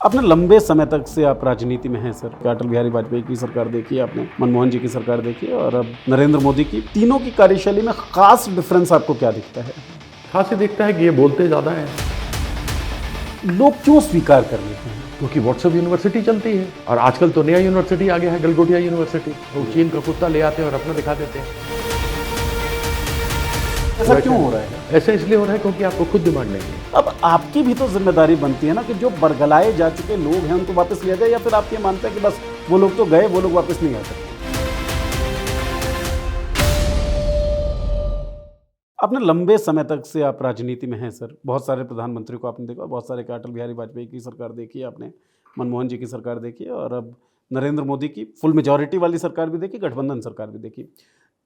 आपने लंबे समय तक से आप राजनीति में हैं सर। अटल बिहारी वाजपेयी की सरकार देखी, आपने मनमोहन जी की सरकार देखी और अब नरेंद्र मोदी की। तीनों की कार्यशैली में खास डिफरेंस आपको क्या दिखता है? खास ये दिखता है कि ये बोलते ज़्यादा हैं लोग क्यों स्वीकार कर लेते हैं? क्योंकि व्हाट्सएप यूनिवर्सिटी चलती है और आजकल तो नया यूनिवर्सिटी आ गया है, गलगोटिया यूनिवर्सिटी। वो चीन का कुत्ता ले आते हैं और अपना दिखा देते हैं। ऐसा क्यों हो रहा है? ऐसा इसलिए हो रहा है क्योंकि आपको खुद दिमाग नहीं है। अब आपकी भी तो जिम्मेदारी बनती है ना कि जो बरगलाए जा चुके लोग हैं उनको वापस लिया जाए, या फिर आप ये मानते हैं कि बस वो लोग तो गए, वो लोग वापस नहीं आ सकते? आपने लंबे समय तक से आप राजनीति में हैं सर। बहुत सारे प्रधानमंत्री को आपने देखा, बहुत सारे अटल बिहारी वाजपेयी की सरकार देखी, आपने मनमोहन जी की सरकार देखी और अब नरेंद्र मोदी की फुल मेजॉरिटी वाली सरकार भी देखी, गठबंधन सरकार भी देखी।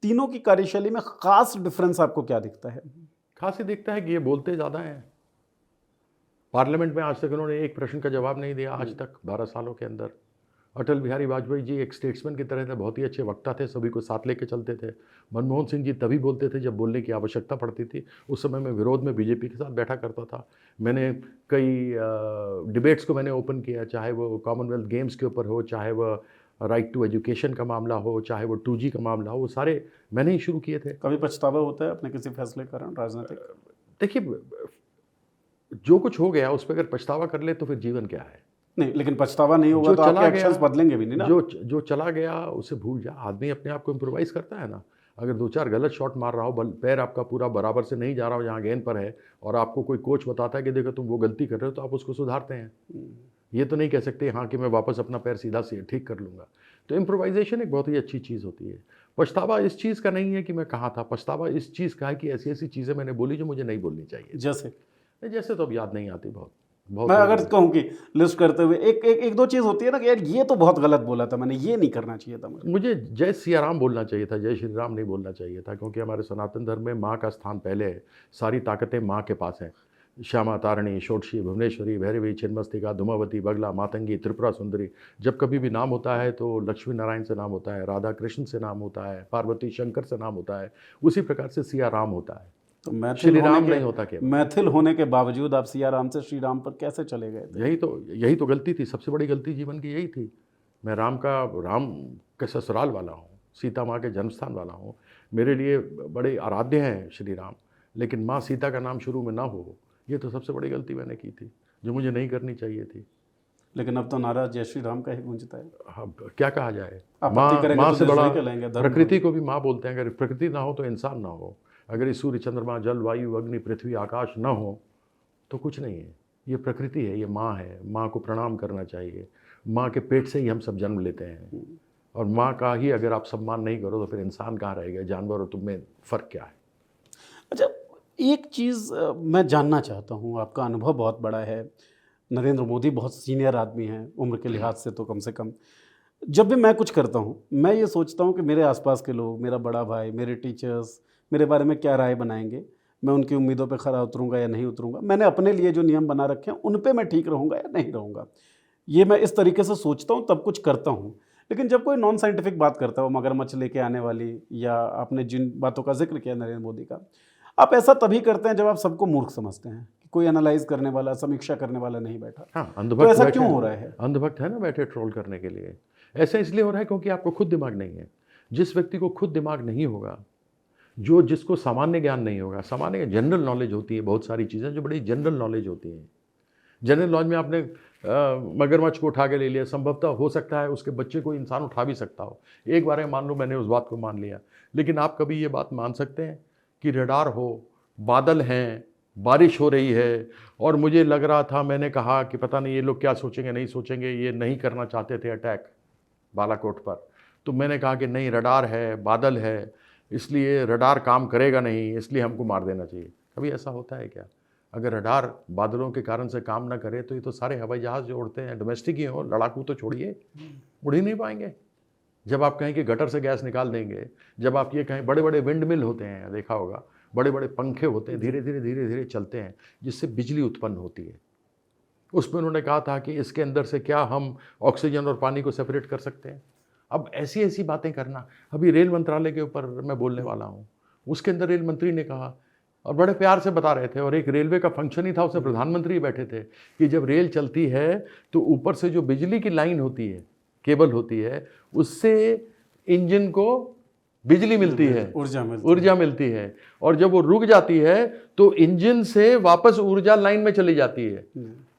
तीनों की कार्यशैली में खास डिफरेंस आपको क्या दिखता है? खास ये दिखता है कि ये बोलते ज़्यादा हैं। पार्लियामेंट में आज तक इन्होंने एक प्रश्न का जवाब नहीं दिया, आज तक 12 सालों के अंदर। अटल बिहारी वाजपेयी जी एक स्टेट्समैन की तरह थे, बहुत ही अच्छे वक्ता थे, सभी को साथ लेके चलते थे। मनमोहन सिंह जी तभी बोलते थे जब बोलने की आवश्यकता पड़ती थी। उस समय मैं विरोध में बीजेपी के साथ बैठा करता था। मैंने कई डिबेट्स को मैंने ओपन किया, चाहे वो कॉमनवेल्थ गेम्स के ऊपर हो, चाहे वो राइट टू एजुकेशन का मामला हो, चाहे वो 2G का मामला हो, वो सारे मैंने ही शुरू किए थे। कभी पछतावा होता है अपने किसी फैसले के कारण राजनीतिक? देखिए, जो कुछ हो गया उस पर अगर पछतावा कर ले तो फिर जीवन क्या है? नहीं, लेकिन पछतावा नहीं होगा जो तो चला आपके गया, एक्शंस बदलेंगे भी नहीं ना। जो चला गया उसे भूल जा। आदमी अपने आप को इम्प्रोवाइज करता है ना। अगर 2-4 गलत शॉट मार रहा हो, पैर आपका पूरा बराबर से नहीं जा रहा हो जहाँ गेंद पर है, और आपको कोई कोच बताता है कि देखो तुम वो गलती कर रहे हो, तो आप उसको सुधारते हैं। ये तो नहीं कह सकते हाँ कि मैं वापस अपना पैर सीधा से ठीक कर लूँगा। तो इम्प्रोवाइजेशन एक बहुत ही अच्छी चीज़ होती है। पछतावा इस चीज़ का नहीं है कि मैं कहाँ था, पछतावा इस चीज़ का है कि ऐसी ऐसी चीज़ें मैंने बोली जो मुझे नहीं बोलनी चाहिए। जैसे तो अब याद नहीं आती। बहुत बहुत मैं हो अगर गई। कहूँ कि लिस्ट करते हुए एक दो चीज़ होती है ना कि यार ये तो बहुत गलत बोला था मैंने, ये नहीं करना चाहिए था मुझे। मुझे जय सिया राम बोलना चाहिए था, जय श्री राम नहीं बोलना चाहिए था, क्योंकि हमारे सनातन धर्म में माँ का स्थान पहले है। सारी ताकतें माँ के पास हैं। श्यामा तारिणी, षोडशी, भुवनेश्वरी, भैरवी, छिन्नमस्तिका, धूमावती, बगला, मातंगी, त्रिपुरा सुंदरी। जब कभी भी नाम होता है तो लक्ष्मी नारायण से नाम होता है, राधा कृष्ण से नाम होता है, पार्वती शंकर से नाम होता है। उसी प्रकार से सिया राम होता है, तो मैथिल श्री होने राम के नहीं होता केवल। मैथिल होने के बावजूद आप सिया राम से श्री राम पर कैसे चले गए थे? यही तो गलती थी, सबसे बड़ी गलती जीवन की यही थी। मैं राम के ससुराल वाला हूँ, सीता माँ के जन्मस्थान वाला हूँ। मेरे लिए बड़े आराध्य हैं श्री राम, लेकिन माँ सीता का नाम शुरू में ना हो, ये तो सबसे बड़ी गलती मैंने की थी, जो मुझे नहीं करनी चाहिए थी। लेकिन अब तो नारा जय श्री राम का ही गूंजता है। अब क्या कहा जाए, आपत्ति करेंगे माँ तो से बड़ा देशद्रोही कहलाएंगे, धर्मद्रोही। प्रकृति को भी माँ बोलते हैं। अगर प्रकृति ना हो तो इंसान ना हो। अगर ये सूर्य, चंद्रमा, जल, वायु, अग्नि, पृथ्वी, आकाश ना हो तो कुछ नहीं है। ये प्रकृति है, ये माँ है। माँ को प्रणाम करना चाहिए। माँ के पेट से ही हम सब जन्म लेते हैं, और माँ का ही अगर आप सम्मान नहीं करो तो फिर इंसान कहाँ रहेगा? जानवर और तुम में फ़र्क क्या है? अच्छा, एक चीज़ मैं जानना चाहता हूँ, आपका अनुभव बहुत बड़ा है। नरेंद्र मोदी बहुत सीनियर आदमी हैं, उम्र के लिहाज से तो कम से कम। जब भी मैं कुछ करता हूँ, मैं ये सोचता हूँ कि मेरे आसपास के लोग, मेरा बड़ा भाई, मेरे टीचर्स मेरे बारे में क्या राय बनाएँगे। मैं उनकी उम्मीदों पे खरा उतरूँगा या नहीं उतरूँगा। मैंने अपने लिए जो नियम बना रखे हैं, उन पे मैं ठीक रहूँगा या नहीं रहूँगा। ये मैं इस तरीके से सोचता हूँ, तब कुछ करता हूँ। लेकिन जब कोई नॉन साइंटिफिक बात करता है, वो मगरमच्छ लेके आने वाली, या आपने जिन बातों का ज़िक्र किया नरेंद्र मोदी का, आप ऐसा तभी करते हैं जब आप सबको मूर्ख समझते हैं कि कोई एनालाइज़ करने वाला, समीक्षा करने वाला नहीं बैठा। हाँ, तो अंधभक्त ऐसा बैठे क्यों हैं। हो रहा है? अंधभक्त है ना बैठे ट्रोल करने के लिए। ऐसा इसलिए हो रहा है क्योंकि आपको खुद दिमाग नहीं है। जिस व्यक्ति को खुद दिमाग नहीं होगा, जिसको सामान्य ज्ञान नहीं होगा, सामान्य जनरल नॉलेज होती है, बहुत सारी चीज़ें जो बड़ी जनरल नॉलेज होती हैं। जनरल नॉलेज में आपने मगरमच्छ को उठा के ले लिया, संभवतः हो सकता है उसके बच्चे को इंसान उठा भी सकता हो। एक बार मान लो मैंने उस बात को मान लिया, लेकिन आप कभी ये बात मान सकते हैं कि रडार हो, बादल हैं, बारिश हो रही है, और मुझे लग रहा था, मैंने कहा कि पता नहीं ये लोग क्या सोचेंगे, नहीं सोचेंगे, ये नहीं करना चाहते थे अटैक बालाकोट पर। तो मैंने कहा कि नहीं, रडार है, बादल है, इसलिए रडार काम करेगा नहीं, इसलिए हमको मार देना चाहिए। कभी ऐसा होता है क्या? अगर रडार बादलों के कारण से काम ना करे तो ये तो सारे हवाई जहाज़ जो उड़ते हैं, डोमेस्टिक ही हो, लड़ाकू तो छोड़िए, उड़ ही नहीं पाएंगे। जब आप कहें कि गटर से गैस निकाल देंगे, जब आप ये कहें, बड़े बड़े विंड मिल होते हैं, देखा होगा, बड़े बड़े पंखे होते हैं, धीरे धीरे चलते हैं, जिससे बिजली उत्पन्न होती है। उसमें उन्होंने कहा था कि इसके अंदर से क्या हम ऑक्सीजन और पानी को सेपरेट कर सकते हैं? अब ऐसी ऐसी बातें करना। अभी रेल मंत्रालय के ऊपर मैं बोलने वाला हूँ, उसके अंदर रेल मंत्री ने कहा और बड़े प्यार से बता रहे थे। और एक रेलवे का फंक्शन ही था, उसमें प्रधानमंत्री बैठे थे कि जब रेल चलती है तो ऊपर से जो बिजली की लाइन होती है, केबल होती है, उससे इंजन को बिजली मिलती है, ऊर्जा मिलती है। और जब वो रुक जाती है तो इंजन से वापस ऊर्जा लाइन में चली जाती है।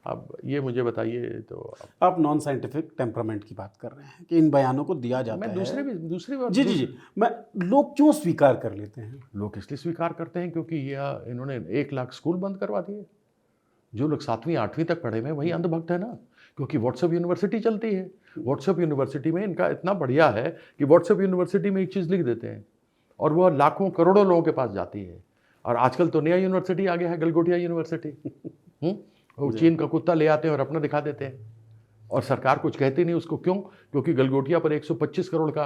अब ये मुझे बताइए, तो आप नॉन साइंटिफिक टेम्परामेंट की बात कर रहे हैं कि इन बयानों को दिया जाता मैं है। दूसरी बात जी, मैं लोग क्यों स्वीकार कर लेते हैं? लोग इसलिए स्वीकार करते हैं क्योंकि यह इन्होंने 1 लाख स्कूल बंद करवा दिए। जो लोग 7वीं 8वीं तक पढ़े हुए हैं वही अंधभक्त है ना, क्योंकि व्हाट्सएप यूनिवर्सिटी चलती है। व्हाट्सएप यूनिवर्सिटी में इनका इतना बढ़िया है कि व्हाट्सएप यूनिवर्सिटी में एक चीज़ लिख देते हैं और वह लाखों करोड़ों लोगों के पास जाती है। और आजकल तो नया यूनिवर्सिटी आ गया है, गलगोटिया यूनिवर्सिटी। वो चीन का कुत्ता ले आते हैं और अपना दिखा देते हैं और सरकार कुछ कहती नहीं उसको। क्यों? क्योंकि गलगोटिया पर 125 करोड़ का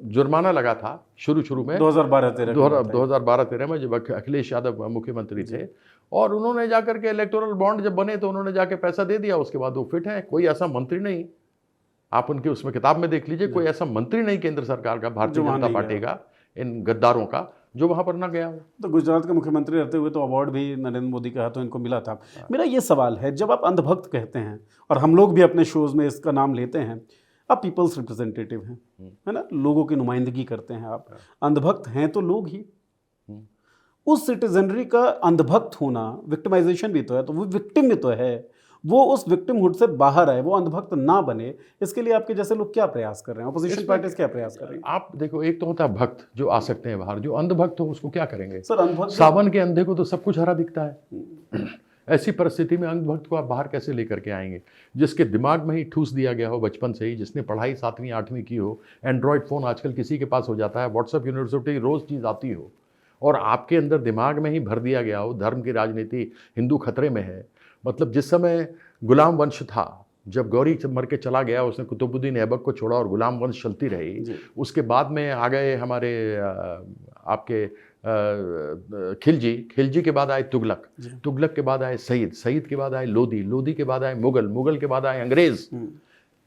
जुर्माना लगा था शुरू में 2012-13 में, जब अखिलेश यादव मुख्यमंत्री थे। और उन्होंने जाकर के इलेक्टोरल बॉन्ड जब बने तो उन्होंने जाके पैसा दे दिया, उसके बाद वो फिट है। कोई ऐसा मंत्री नहीं, आप उनके उसमें किताब में देख लीजिए, कोई ऐसा मंत्री नहीं केंद्र सरकार का, भारतीय जनता पार्टी का, इन गद्दारों का, जो वहां पर ना गया हो। तो गुजरात के मुख्यमंत्री रहते हुए तो अवार्ड भी नरेंद्र मोदी के हाथों इनको मिला था। मेरा ये सवाल है, जब आप अंधभक्त कहते हैं और हम लोग भी अपने शोज में इसका नाम लेते हैं, आप पीपल्स रिप्रेजेंटेटिव हैं, है ना, लोगों की नुमाइंदगी करते हैं आप, अंधभक्त हैं तो लोग ही। उस सिटीजनरी का अंधभक्त होना विक्टिमाइजेशन भी तो है, तो वो विक्टिम भी तो है। वो उस विक्टिमहुड से बाहर आए, वो अंधभक्त ना बने, इसके लिए आपके जैसे लोग क्या प्रयास कर रहे हैं, अपोजिशन पार्टीज क्या प्रयास कर रही हैं? आप देखो, एक तो होता है भक्त जो आ सकते हैं बाहर, जो अंधभक्त हो उसको क्या करेंगे सर? अंधभक्त, सावन के अंधे को तो सब कुछ हरा दिखता है। ऐसी परिस्थिति में अंधभक्त को आप बाहर कैसे लेकर के आएंगे? जिसके दिमाग में ही ठूस दिया गया हो बचपन से ही, जिसने पढ़ाई 7वीं 8वीं की हो, एंड्रॉयड फ़ोन आजकल किसी के पास हो जाता है, व्हाट्सएप यूनिवर्सिटी रोज़ चीज़ आती हो, और आपके अंदर दिमाग में ही भर दिया गया हो धर्म की राजनीति, हिंदू खतरे में है। मतलब जिस समय गुलाम वंश था, जब गौरी मर के चला गया, उसने कुतुबुद्दीन ऐबक को छोड़ा और गुलाम वंश चलती रही। उसके बाद में आ गए हमारे आपके खिलजी के बाद आए तुगलक के बाद आए सईद के बाद आए लोदी के बाद आए मुगल के बाद आए अंग्रेज।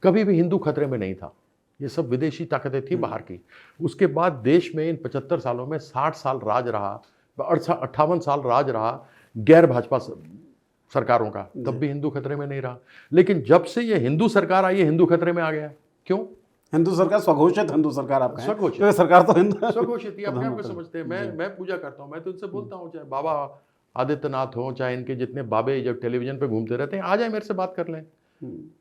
कभी भी हिंदू खतरे में नहीं था, ये सब विदेशी ताकतें थी बाहर की। उसके बाद देश में इन 75 सालों में 60 साल राज रहा, 58 साल राज रहा गैर भाजपा सरकारों का, तब भी हिंदू खतरे में नहीं रहा। लेकिन जब से ये हिंदू सरकार आई है, हिंदू खतरे में आ गया। क्यों? हिंदू सरकार, स्वघोषित हिंदू सरकार आप कहें, तो सरकार तो हिंदू स्वघोषित ही अपने आप को समझते हैं। मैं पूजा करता हूँ, मैं तो इनसे बोलता हूँ, चाहे बाबा आदित्यनाथ हो, चाहे इनके जितने बाबे जब टेलीविजन पे घूमते रहते हैं, आ जाए मेरे से बात कर लें।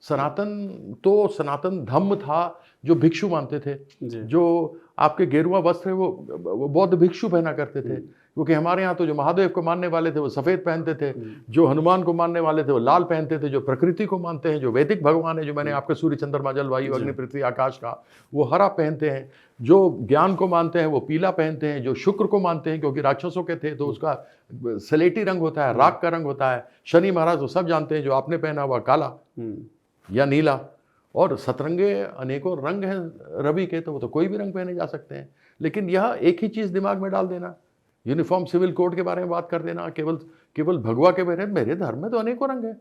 सनातन धम्म था जो भिक्षु मानते थे, जो आपके गेरुआ वस्त्र वो बौद्ध भिक्षु पहना करते थे, क्योंकि हमारे यहाँ तो जो महादेव को मानने वाले थे वो सफ़ेद पहनते थे, जो हनुमान को मानने वाले थे वो लाल पहनते थे, जो प्रकृति को मानते हैं, जो वैदिक भगवान है, जो मैंने आपके सूर्य चंद्रमा जल वायु अग्नि पृथ्वी आकाश का, वो हरा पहनते हैं, जो ज्ञान को मानते हैं वो पीला पहनते हैं, जो शुक्र को मानते हैं क्योंकि राक्षसों के थे तो उसका स्लेटी रंग होता है, राख का रंग होता है, शनि महाराज तो सब जानते हैं, जो आपने पहना हुआ काला या नीला, और सतरंगे अनेकों रंग हैं रवि के, तो वो तो कोई भी रंग पहने जा सकते हैं। लेकिन यह एक ही चीज़ दिमाग में डाल देना, यूनिफॉर्म सिविल कोड के बारे में बात कर देना, केवल भगवा के बारे में, मेरे धर्म में तो अनेकों रंग हैं।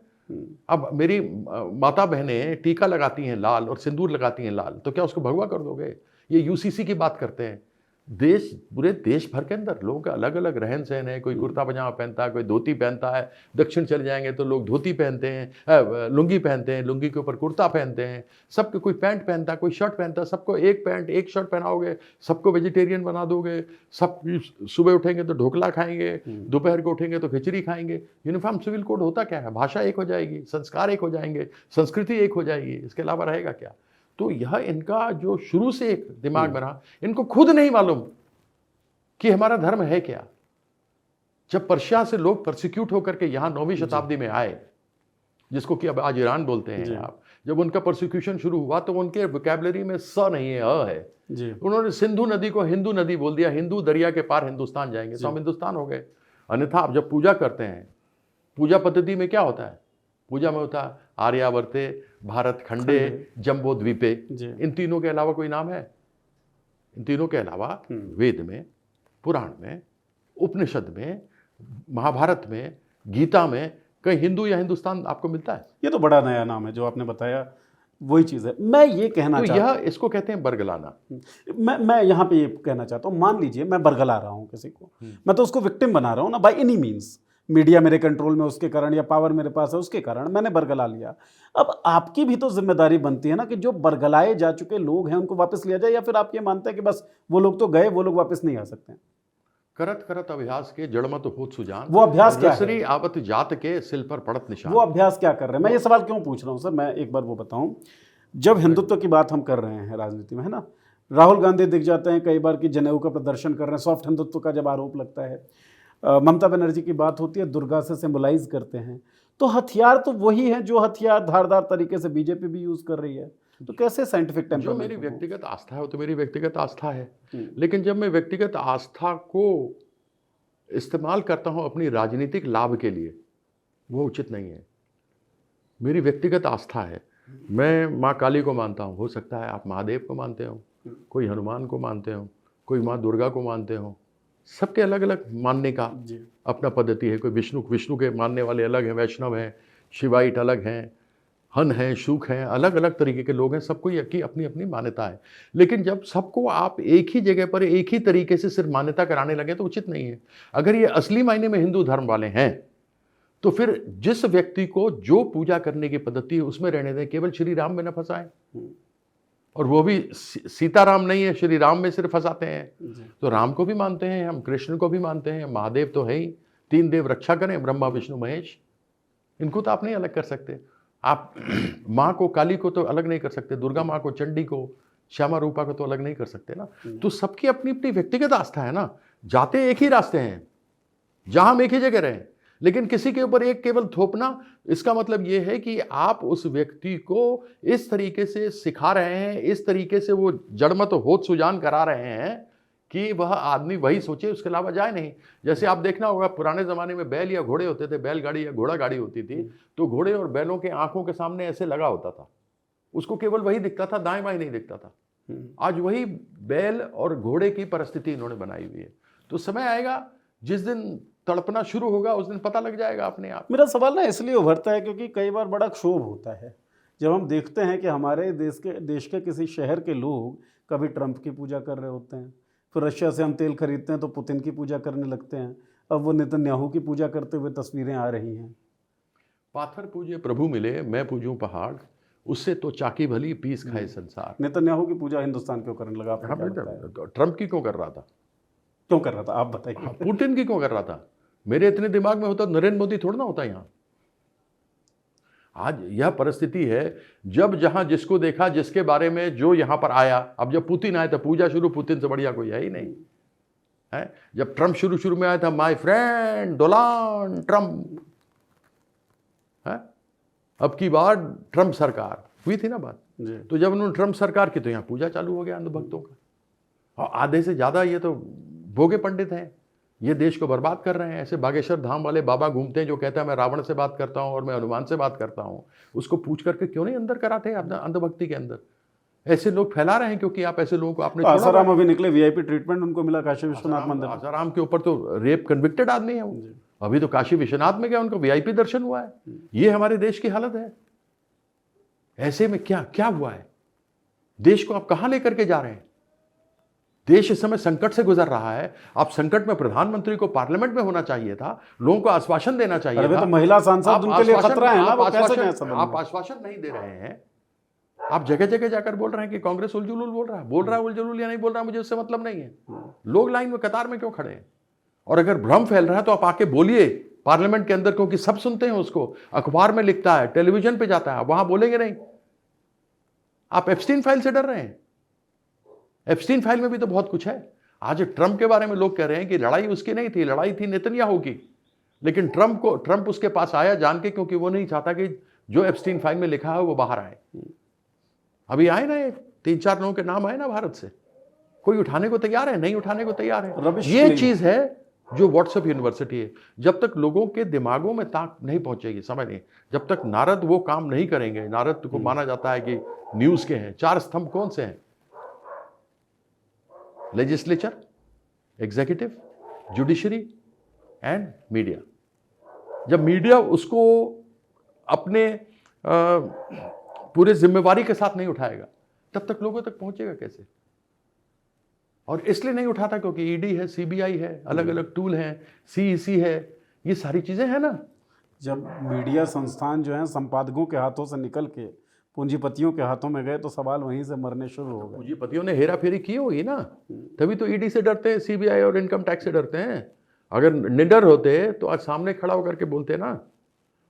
अब मेरी माता बहनें टीका लगाती हैं लाल और सिंदूर लगाती हैं लाल, तो क्या उसको भगवा कर दोगे? ये यूसीसी की बात करते हैं। पूरे देश भर के अंदर लोगों का अलग अलग रहन सहन है, कोई कुर्ता पजामा पहनता है, कोई धोती पहनता है, दक्षिण चले जाएंगे तो लोग धोती पहनते हैं, लुंगी पहनते हैं, लुंगी के ऊपर कुर्ता पहनते हैं, सबके कोई पैंट पहनता है, कोई शर्ट पहनता है, सबको एक पैंट एक शर्ट पहनाओगे, सबको वेजिटेरियन बना दोगे, सब सुबह उठेंगे तो ढोकला खाएंगे, दोपहर को उठेंगे तो खिचड़ी खाएंगे। यूनिफॉर्म सिविल कोड होता क्या है? भाषा एक हो जाएगी, संस्कार एक हो जाएंगे, संस्कृति एक हो जाएगी, इसके अलावा रहेगा क्या? तो यह इनका जो शुरू से एक दिमाग में रहा, इनको खुद नहीं मालूम कि हमारा धर्म है क्या। जब पर्शिया से लोग परसिक्यूट होकर के यहाँ 9वीं शताब्दी में आए, जिसको कि अब आज ईरान बोलते हैं आप, जब उनका परसिक्यूशन शुरू हुआ तो उनके वोकैबुलरी में स नहीं है, अ है। उन्होंने सिंधु नदी को हिंदू नदी बोल दिया, हिंदू दरिया के पार हिंदुस्तान जाएंगे तो हम हिंदुस्तान हो गए। अन्यथा आप जब पूजा करते हैं, पूजा पद्धति में क्या होता है? पूजा में होता है आर्यावर्ते, भारत खंडे, जम्बो द्वीपे। इन तीनों के अलावा कोई नाम है? इन तीनों के अलावा वेद में, पुराण में, उपनिषद में, महाभारत में, गीता में कहीं हिंदू या हिंदुस्तान आपको मिलता है? ये तो बड़ा नया नाम है जो आपने बताया। वही चीज़ है। मैं ये कहना तो चाहता यह इसको कहते हैं बरगलाना। मैं यहाँ पे ये कहना चाहता हूँ, मान लीजिए मैं बरगला रहा हूँ किसी को, मैं तो उसको विक्टिम बना रहा हूँ ना, बाय एनी मीन्स। मीडिया मेरे कंट्रोल में उसके कारण, या पावर मेरे पास है उसके कारण मैंने बरगला लिया। अब आपकी भी तो जिम्मेदारी बनती है ना कि जो बरगलाए जा चुके लोग हैं उनको वापस लिया जाए, या फिर आप ये मानते हैं कि बस वो लोग तो गए, वो लोग वापस नहीं आ सकते हैं? करत करत अभ्यास के जड़मत होत सुजान, वो अभ्यास क्या है? रसरी आवत जात के सिल पर पड़त निशान। वो अभ्यास क्या कर रहे हैं? मैं ये सवाल क्यों पूछ रहा हूँ सर, मैं एक बार वो बताऊँ। जब हिंदुत्व की बात हम कर रहे हैं राजनीति में, है ना, राहुल गांधी दिख जाते हैं कई बार कि जनेऊ का प्रदर्शन कर रहे हैं, सॉफ्ट हिंदुत्व का जब आरोप लगता है। ममता बनर्जी की बात होती है, दुर्गा से सिंबलाइज करते हैं। तो हथियार तो वही है जो हथियार धारदार तरीके से बीजेपी भी यूज कर रही है। तो कैसे साइंटिफिक जो टेम्परमेंट? मेरी व्यक्तिगत आस्था है वो तो मेरी व्यक्तिगत आस्था है, हम्म। लेकिन जब मैं व्यक्तिगत आस्था को इस्तेमाल करता हूं अपनी राजनीतिक लाभ के लिए, वो उचित नहीं है। मेरी व्यक्तिगत आस्था है, मैं माँ काली को मानता हूँ, हो सकता है आप महादेव को मानते हो, कोई हनुमान को मानते हो, कोई माँ दुर्गा को मानते हो। सबके अलग अलग मानने का जी। अपना पद्धति है। कोई विष्णु के मानने वाले अलग हैं, वैष्णव हैं, शिवाइट अलग हैं, हन हैं, शुक हैं, अलग अलग तरीके के लोग हैं, सबको की अपनी अपनी मान्यता है। लेकिन जब सबको आप एक ही जगह पर एक ही तरीके से सिर्फ मान्यता कराने लगे तो उचित नहीं है। अगर ये असली मायने में हिंदू धर्म वाले हैं तो फिर जिस व्यक्ति को जो पूजा करने की पद्धति है उसमें रहने दें, केवल श्री राम में न फंसाएं। और वो भी सीताराम नहीं है, श्री राम में सिर्फ फंसाते हैं। तो राम को भी मानते हैं हम, कृष्ण को भी मानते हैं, महादेव तो है ही, 3 देव रक्षा करें, ब्रह्मा विष्णु महेश। इनको तो आप नहीं अलग कर सकते। आप माँ को, काली को तो अलग नहीं कर सकते, दुर्गा माँ को, चंडी को, श्यामा रूपा को तो अलग नहीं कर सकते ना। तो सबकी अपनी अपनी व्यक्तिगत आस्था है ना। जाते एक ही रास्ते हैं, जहां हम एक ही जगह रहें, लेकिन किसी के ऊपर एक केवल थोपना, इसका मतलब यह है कि आप उस व्यक्ति को इस तरीके से सिखा रहे हैं, इस तरीके से वो जड़मत होत सुजान करा रहे हैं कि वह आदमी वही सोचे, उसके अलावा जाए नहीं। जैसे आप देखना होगा पुराने ज़माने में बैल या घोड़े होते थे, बैलगाड़ी या घोड़ा गाड़ी होती थी, तो घोड़े और बैलों के आंखों के सामने ऐसे लगा होता था, उसको केवल वही दिखता था, दाएं बाएं नहीं दिखता था। आज वही बैल और घोड़े की परिस्थिति इन्होंने बनाई हुई है। तो समय आएगा जिस दिन तड़पना शुरू होगा, उस दिन पता लग जाएगा अपने आप। मेरा सवाल ना इसलिए उभरता है क्योंकि कई बार बड़ा क्षोभ होता है जब हम देखते हैं कि हमारे देश के किसी शहर के लोग कभी ट्रंप की पूजा कर रहे होते हैं, फिर रशिया से हम तेल खरीदते हैं तो पुतिन की पूजा करने लगते हैं, अब वो नेतन्याहू की पूजा करते हुए तस्वीरें आ रही हैं। पाथर पूजे प्रभु मिले, मैं पूजूं पहाड़, उससे तो चाकी भली पीस खाए संसार। नेतन्याहू की पूजा हिंदुस्तान क्यों करने लगा? आपको क्या लगता है? ट्रंप की क्यों कर रहा था? क्यों कर रहा था आप बताइए। पुतिन की क्यों कर रहा था? मेरे इतने दिमाग में होता नरेंद्र मोदी थोड़ा ना होता यहाँ। आज यह परिस्थिति है, जब जहां जिसको देखा, जिसके बारे में जो यहां पर आया। अब जब पुतिन आए तो पूजा शुरू, पुतिन से बढ़िया कोई है ही नहीं है। जब ट्रंप शुरू में आया था, माय फ्रेंड डोनाल्ड ट्रंप है। अब की बार ट्रंप सरकार हुई थी ना बात, तो जब उन्होंने ट्रंप सरकार की तो यहाँ पूजा चालू हो गया अंधभक्तों का। और आधे से ज्यादा ये तो भोगे पंडित हैं, ये देश को बर्बाद कर रहे हैं। ऐसे बागेश्वर धाम वाले बाबा घूमते हैं जो कहता है मैं रावण से बात करता हूं और मैं हनुमान से बात करता हूं। उसको पूछ करके क्यों नहीं अंदर कराते अंधभक्ति के अंदर? ऐसे लोग फैला रहे हैं क्योंकि आप ऐसे लोगों को आपने आसाराम अभी निकले, वीआईपी ट्रीटमेंट उनको मिला काशी विश्वनाथ मंदिर। आसाराम के ऊपर तो रेप कन्विक्टेड आदमी है वो, अभी तो काशी विश्वनाथ में गया, उनको वीआईपी दर्शन हुआ है। ये हमारे देश की हालत है। ऐसे में क्या क्या हुआ है? देश को आप कहां लेकर के जा रहे हैं? देश इस समय संकट से गुजर रहा है। आप संकट में प्रधानमंत्री को पार्लियामेंट में होना चाहिए था, लोगों को आश्वासन देना चाहिए था। तो महिला सांसद उनके लिए खतरा है ना, वो कैसे गए सदन में? आप आश्वासन नहीं दे रहे हैं। आप जगह जगह जाकर बोल रहे हैं कि कांग्रेस उलझुल बोल रहा है उलझुल या नहीं बोल रहा है, मुझे उससे मतलब नहीं है। लोग लाइन में कतार में क्यों खड़े हैं? और अगर भ्रम फैल रहा है तो आप आके बोलिए पार्लियामेंट के अंदर, क्योंकि सब सुनते हैं उसको, अखबार में लिखता है, टेलीविजन पे जाता है, वहां बोलेंगे नहीं। आप एप्स्टीन फाइल से डर रहे हैं। एप्स्टीन फाइल में भी तो बहुत कुछ है। आज ट्रंप के बारे में लोग कह रहे हैं कि लड़ाई उसकी नहीं थी, लड़ाई थी नेतन्याहू की। लेकिन ट्रंप उसके पास आया जान के, क्योंकि वो नहीं चाहता कि जो एप्स्टीन फाइल में लिखा है वो बाहर आए। अभी आए ना 3-4 लोगों के नाम आए ना भारत से, कोई उठाने को तैयार है? नहीं उठाने को तैयार है। ये चीज है जो व्हाट्सएप यूनिवर्सिटी है। जब तक लोगों के दिमागों में ताक नहीं पहुंचेगी, समझ नहीं, जब तक नारद वो काम नहीं करेंगे। नारद को माना जाता है कि न्यूज के हैं। 4 स्तंभ कौन से हैं? Legislature, executive, judiciary and media. जब मीडिया उसको अपने पूरे जिम्मेवारी के साथ नहीं उठाएगा, तब तक लोगों तक पहुंचेगा कैसे? और इसलिए नहीं उठाता क्योंकि ईडी है, सीबीआई है, अलग अलग टूल हैं, सीईसी है, ये सारी चीजें हैं ना। जब मीडिया संस्थान जो हैं संपादकों के हाथों से निकल के पूंजीपतियों के हाथों में गए तो सवाल वहीं से मरने शुरू हो गए। पूंजीपतियों ने हेरा फेरी की होगी ना, तभी तो ईडी से डरते हैं, सीबीआई और इनकम टैक्स से डरते हैं। अगर निडर होते तो आज सामने खड़ा होकर के बोलते ना।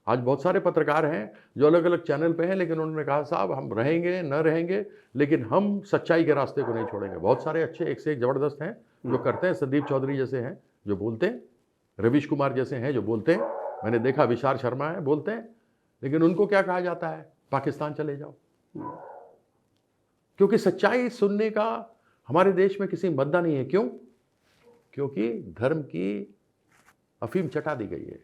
आज बहुत सारे पत्रकार हैं जो अलग अलग चैनल पे हैं, लेकिन उन्होंने कहा साहब हम रहेंगे न रहेंगे, लेकिन हम सच्चाई के रास्ते को नहीं छोड़ेंगे। बहुत सारे अच्छे एक से एक जबरदस्त हैं जो करते हैं, संदीप चौधरी जैसे हैं जो बोलते हैं, रवीश कुमार जैसे हैं जो बोलते हैं, मैंने देखा विशाल शर्मा है बोलते हैं, लेकिन उनको क्या कहा जाता है, पाकिस्तान चले जाओ। क्योंकि सच्चाई सुनने का हमारे देश में किसी मद्दा नहीं है। क्यों? क्योंकि धर्म की अफीम चटा दी गई है।